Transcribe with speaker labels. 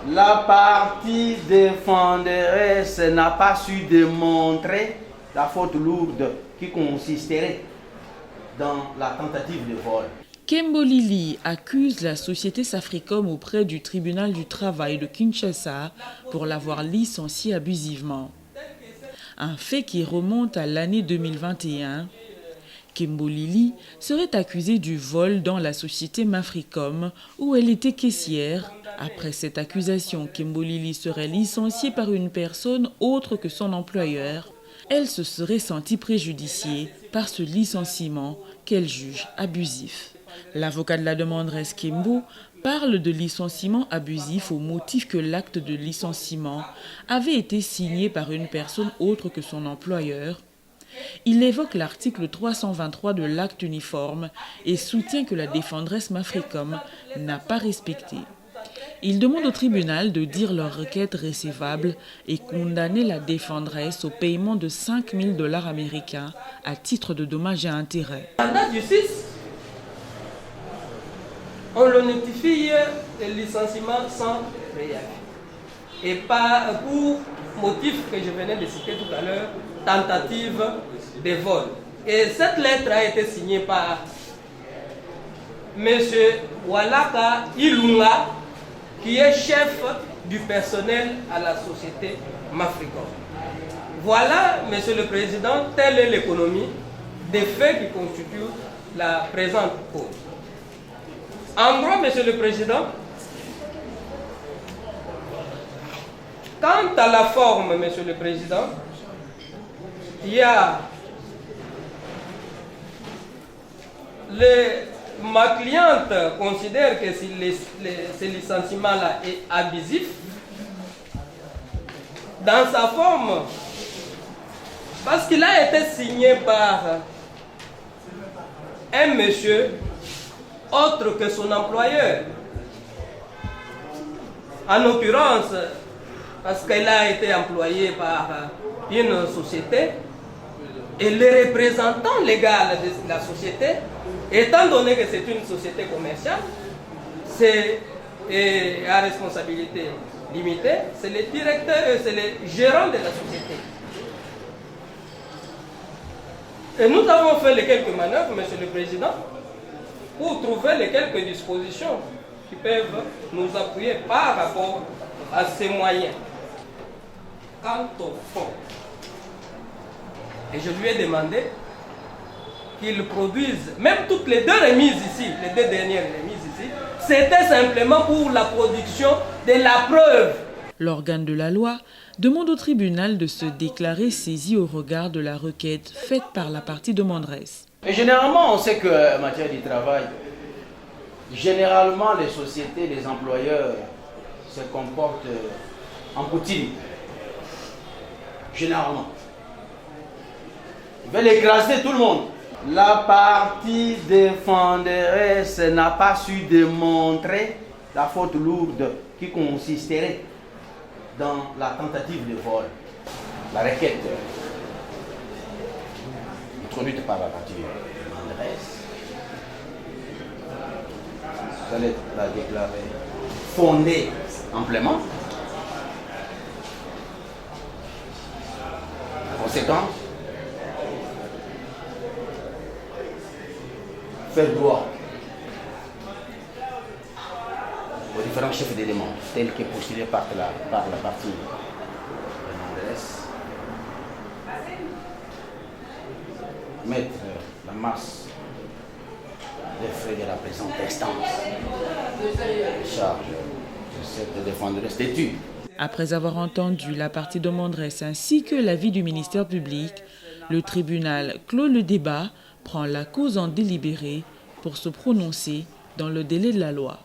Speaker 1: La partie défenderesse n'a pas su démontrer la faute lourde qui consisterait dans la tentative de vol.
Speaker 2: Kembo Lili accuse la société Safricom auprès du tribunal du travail de Kinshasa pour l'avoir licencié abusivement. Un fait qui remonte à l'année 2021. Kembo Lili serait accusée du vol dans la société Mafricom où elle était caissière. Après cette accusation, Kembo Lili serait licenciée par une personne autre que son employeur. Elle se serait sentie préjudiciée par ce licenciement qu'elle juge abusif. L'avocat de la demanderesse Kembo parle de licenciement abusif au motif que l'acte de licenciement avait été signé par une personne autre que son employeur. Il évoque l'article 323 de l'acte uniforme et soutient que la défenderesse Mafricom n'a pas respecté. Il demande au tribunal de dire leur requête recevable et condamner la défenderesse au paiement de 5 000 $ américains à titre de dommages et intérêts.
Speaker 3: On le notifie le licenciement sans préavis. Et pas pour motif que je venais de citer tout à l'heure, tentative de vol. Et cette lettre a été signée par M. Walaka Ilunga, qui est chef du personnel à la société Mafricom. Voilà, Monsieur le Président, telle est l'économie des faits qui constituent la présente cause. En gros, Monsieur le Président, quant à la forme, Monsieur le Président, il y a ma cliente considère que ce licenciement-là est abusif. Dans sa forme, parce qu'il a été signé par un monsieur autre que son employeur. En l'occurrence, parce qu'elle a été employée par une société, et le représentant légal de la société, étant donné que c'est une société commerciale, c'est à responsabilité limitée, c'est le directeur, c'est le gérant de la société. Et nous avons fait les quelques manœuvres, Monsieur le Président, pour trouver les quelques dispositions qui peuvent nous appuyer par rapport à ces moyens. Quant au fond, et je lui ai demandé qu'il produise, même toutes les deux remises ici, les deux dernières remises ici, c'était simplement pour la production de la preuve.
Speaker 2: L'organe de la loi demande au tribunal de se déclarer saisi au regard de la requête faite par la partie demanderesse.
Speaker 1: Et généralement, on sait qu'en matière de travail, généralement les sociétés, les employeurs se comportent en poutine. Généralement. Ils veulent écraser tout le monde. La partie défenderesse n'a pas su démontrer la faute lourde qui consisterait dans la tentative de vol. La requête introduite par la partie demanderesse, vous allez la déclarer fondée amplement. En conséquence, faire droit aux différents chefs d'éléments tels que postulés par la partie demanderesse, mettre la masse des frais de la présente instance en charge de cette défenderesse têtue.
Speaker 2: Après avoir entendu la partie demanderesse ainsi que l'avis du ministère public, le tribunal clôt le débat, prend la cause en délibéré pour se prononcer dans le délai de la loi.